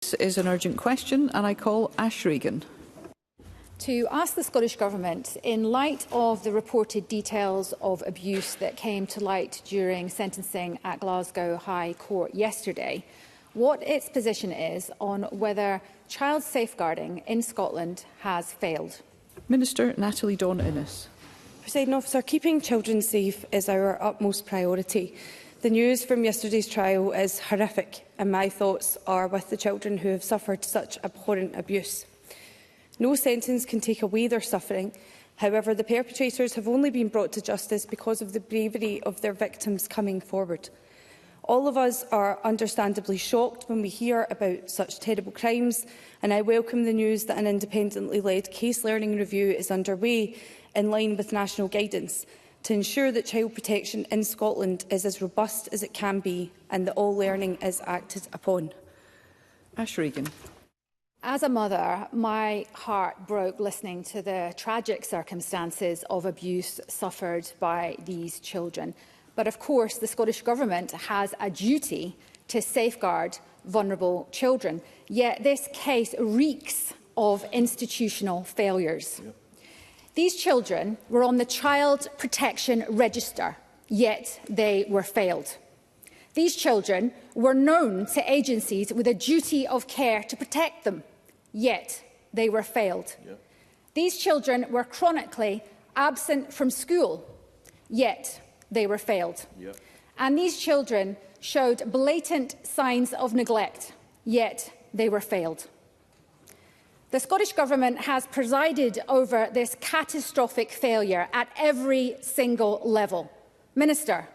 This is an urgent question, and I call Ash Regan. To ask the Scottish Government, in light of the reported details of abuse that came to light during sentencing at Glasgow High Court yesterday, what its position is on whether child safeguarding in Scotland has failed. Minister Natalie Dawn-Innes. Presiding Officer, keeping children safe is our utmost priority. The news from yesterday's trial is horrific, and my thoughts are with the children who have suffered such abhorrent abuse. No sentence can take away their suffering. However, the perpetrators have only been brought to justice because of the bravery of their victims coming forward. All of us are understandably shocked when we hear about such terrible crimes, and I welcome the news that an independently led case learning review is underway in line with national guidance to ensure that child protection in Scotland is as robust as it can be and that all learning is acted upon. Ash Regan. As a mother, my heart broke listening to the tragic circumstances of abuse suffered by these children. But of course, the Scottish Government has a duty to safeguard vulnerable children. Yet this case reeks of institutional failures. Yep. These children were on the Child Protection Register, yet they were failed. These children were known to agencies with a duty of care to protect them, yet they were failed. Yep. These children were chronically absent from school, yet they were failed. Yep. And these children showed blatant signs of neglect, yet they were failed. The Scottish Government has presided over this catastrophic failure at every single level. Minister,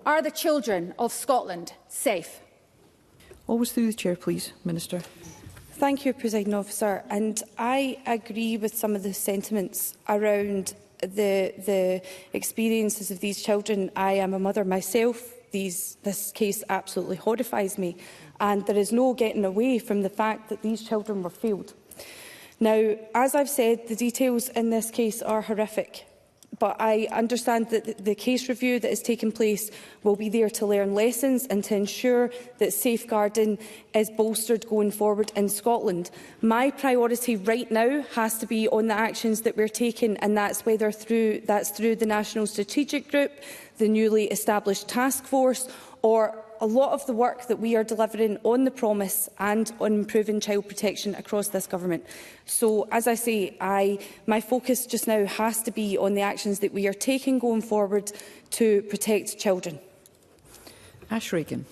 are the children of Scotland safe? Always through the chair, please, Minister. Thank you, Presiding Officer. And I agree with some of the sentiments around the experiences of these children. I am a mother myself. This case absolutely horrifies me. And there is no getting away from the fact that these children were failed. Now, as I've said, the details in this case are horrific. But I understand that the case review that is taking place will be there to learn lessons and to ensure that safeguarding is bolstered going forward in Scotland. My priority right now has to be on the actions that we're taking, and that's whether through the National Strategic Group, the newly established task force, or a lot of the work that we are delivering on the promise and on improving child protection across this government. So, as I say, my focus just now has to be on the actions that we are taking going forward to protect children. Ash Regan.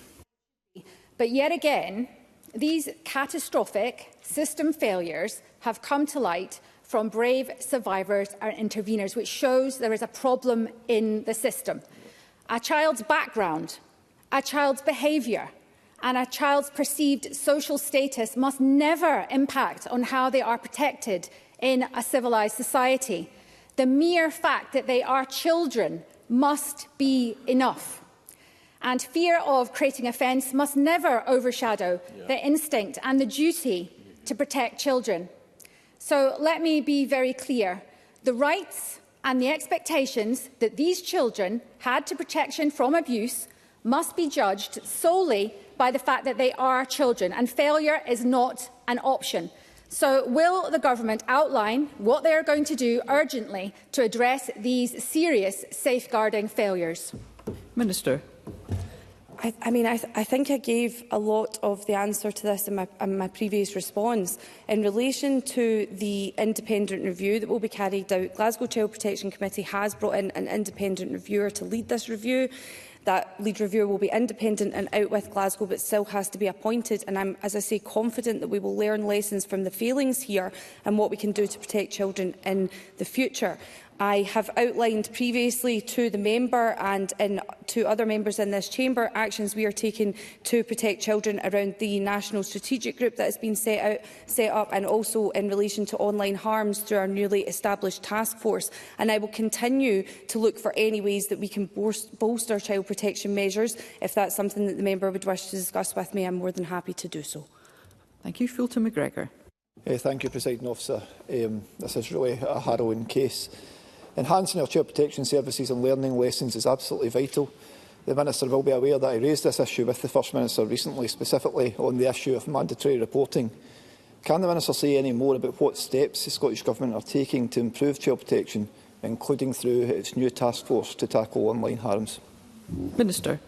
But yet again, these catastrophic system failures have come to light from brave survivors and interveners, which shows there is a problem in the system. A child's background, a child's behaviour and a child's perceived social status must never impact on how they are protected in a civilised society. The mere fact that they are children must be enough. And fear of creating offence must never overshadow the instinct and the duty to protect children. So let me be very clear. The rights and the expectations that these children had to protection from abuse must be judged solely by the fact that they are children, and failure is not an option. So will the Government outline what they are going to do urgently to address these serious safeguarding failures? Minister. I think I gave a lot of the answer to this in my previous response. In relation to the independent review that will be carried out, Glasgow Child Protection Committee has brought in an independent reviewer to lead this review. That lead reviewer will be independent and out with Glasgow, but still has to be appointed. And I'm, as I say, confident that we will learn lessons from the failings here and what we can do to protect children in the future. I have outlined previously to the member and to other members in this chamber actions we are taking to protect children around the National Strategic Group that has been set up, and also in relation to online harms through our newly established task force. And I will continue to look for any ways that we can bolster child protection measures. If that's something that the member would wish to discuss with me, I'm more than happy to do so. Thank you. Fulton McGregor. Thank you, Presiding Officer. This is really a harrowing case. Enhancing our child protection services and learning lessons is absolutely vital. the Minister will be aware that I raised this issue with the First Minister recently, specifically on the issue of mandatory reporting. Can the Minister say any more about what steps the Scottish Government are taking to improve child protection, including through its new task force to tackle online harms? Minister.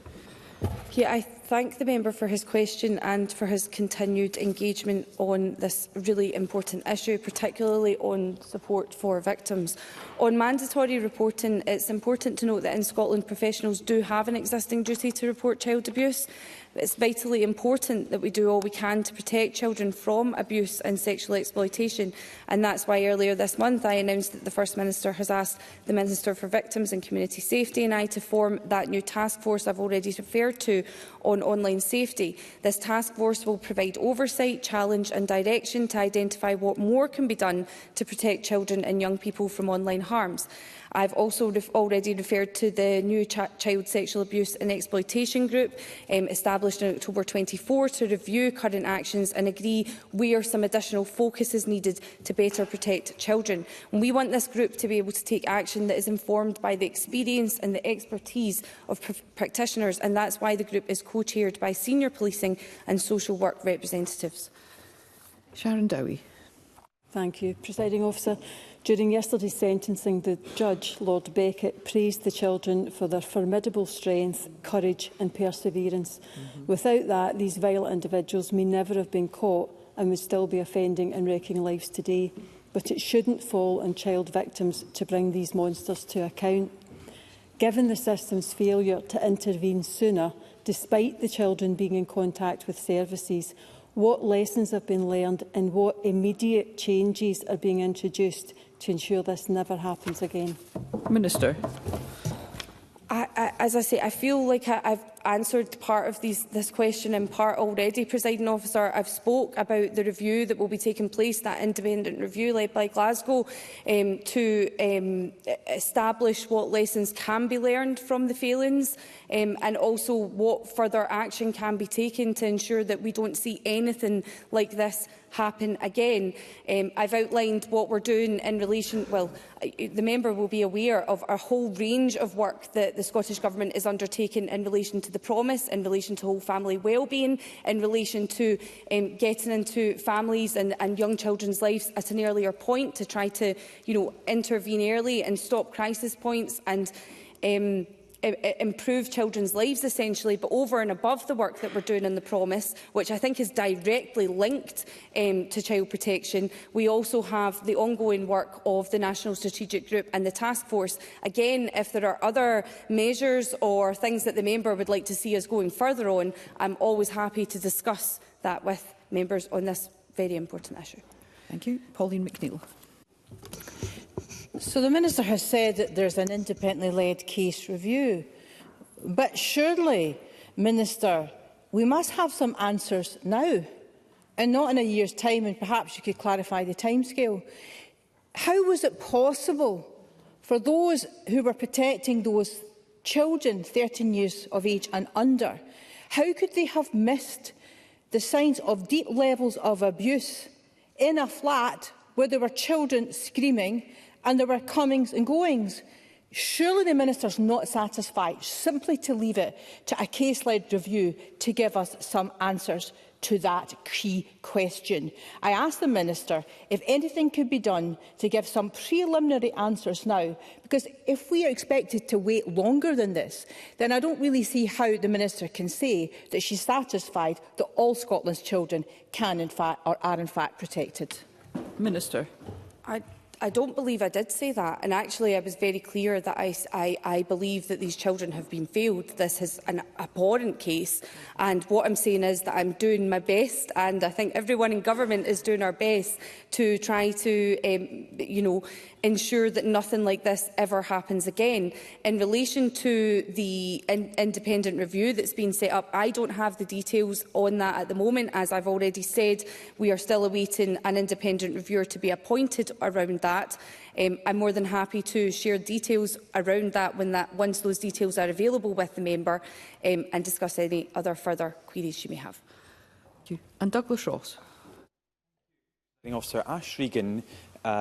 Yeah, I thank the member for his question and for his continued engagement on this really important issue, particularly on support for victims. On mandatory reporting, it's important to note that in Scotland professionals do have an existing duty to report child abuse. It's vitally important that we do all we can to protect children from abuse and sexual exploitation, and that's why earlier this month I announced that the First Minister has asked the Minister for Victims and Community Safety and I to form that new task force I've already referred to on online safety. This task force will provide oversight, challenge and direction to identify what more can be done to protect children and young people from online harms. I've also already referred to the new Child Sexual Abuse and Exploitation Group established in October 24 to review current actions and agree where some additional focus is needed to better protect children. And we want this group to be able to take action that is informed by the experience and the expertise of practitioners, and that's why the group is co-chaired by senior policing and social work representatives. Sharon Dowie. Thank you, Presiding Officer. During yesterday's sentencing, the judge, Lord Beckett, praised the children for their formidable strength, courage and perseverance. Without that, these violent individuals may never have been caught and would still be offending and wrecking lives today. But it shouldn't fall on child victims to bring these monsters to account. Given the system's failure to intervene sooner, despite the children being in contact with services, what lessons have been learned and what immediate changes are being introduced to ensure this never happens again? Minister. As I say, I feel like I've answered part of this question in part already, Presiding Officer. I've spoke about the review that will be taking place, that independent review led by Glasgow, to establish what lessons can be learned from the failings and also what further action can be taken to ensure that we don't see anything like this happen again. I've outlined what we're doing in relation, well, the member will be aware of a whole range of work that the Scottish Government is undertaking in relation to the promise, in relation to whole family wellbeing, in relation to getting into families and young children's lives at an earlier point to try to, intervene early and stop crisis points and improve children's lives, essentially. But over and above the work that we're doing in the promise, which I think is directly linked to child protection, we also have the ongoing work of the National Strategic Group and the Task Force. Again, if there are other measures or things that the member would like to see us going further on, I'm always happy to discuss that with members on this very important issue. Thank you. Pauline McNeill. So the Minister has said that there's an independently led case review. But surely, Minister, we must have some answers now and not in a year's time, and perhaps you could clarify the timescale. How was it possible for those who were protecting those children 13 years of age and under, how could they have missed the signs of deep levels of abuse in a flat where there were children screaming and there were comings and goings? Surely the Minister's not satisfied simply to leave it to a case-led review to give us some answers to that key question. I ask the Minister if anything could be done to give some preliminary answers now, because if we are expected to wait longer than this, then I don't really see how the Minister can say that she's satisfied that all Scotland's children can in fact or are in fact protected. Minister. I don't believe I did say that, and actually I was very clear that I believe that these children have been failed. This is an abhorrent case, and what I'm saying is that I'm doing my best, and I think everyone in government is doing our best to try to, ensure that nothing like this ever happens again. In relation to the independent review that's been set up, I don't have the details on that at the moment. As I've already said, we are still awaiting an independent reviewer to be appointed around that. I'm more than happy to share details around that once those details are available with the member and discuss any other further queries she may have. Thank you. And Douglas Ross. Officer Ash Regan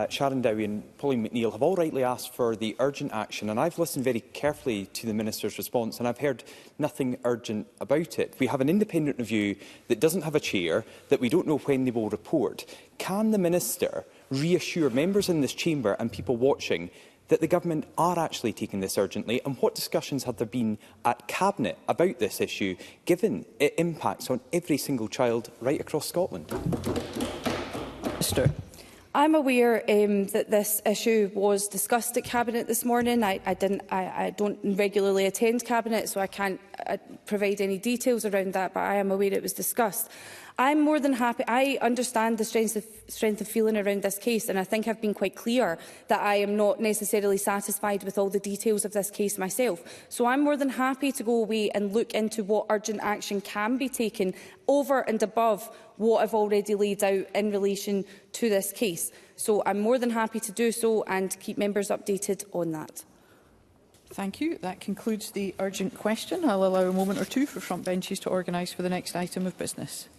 Sharon Dowie and Pauline McNeill have all rightly asked for the urgent action, and I've listened very carefully to the Minister's response, and I've heard nothing urgent about it. We have an independent review that doesn't have a chair, that we don't know when they will report. Can the Minister reassure members in this chamber and people watching that the Government are actually taking this urgently, and what discussions have there been at Cabinet about this issue, given it impacts on every single child right across Scotland? Minister. I'm aware that this issue was discussed at Cabinet this morning. I don't regularly attend Cabinet, so I can't provide any details around that, but I am aware it was discussed. I'm more than happy. I understand the strength of feeling around this case, and I think I've been quite clear that I am not necessarily satisfied with all the details of this case myself. So I'm more than happy to go away and look into what urgent action can be taken over and above what I've already laid out in relation to this case. So I'm more than happy to do so and keep members updated on that. Thank you. That concludes the urgent question. I'll allow a moment or two for front benches to organise for the next item of business.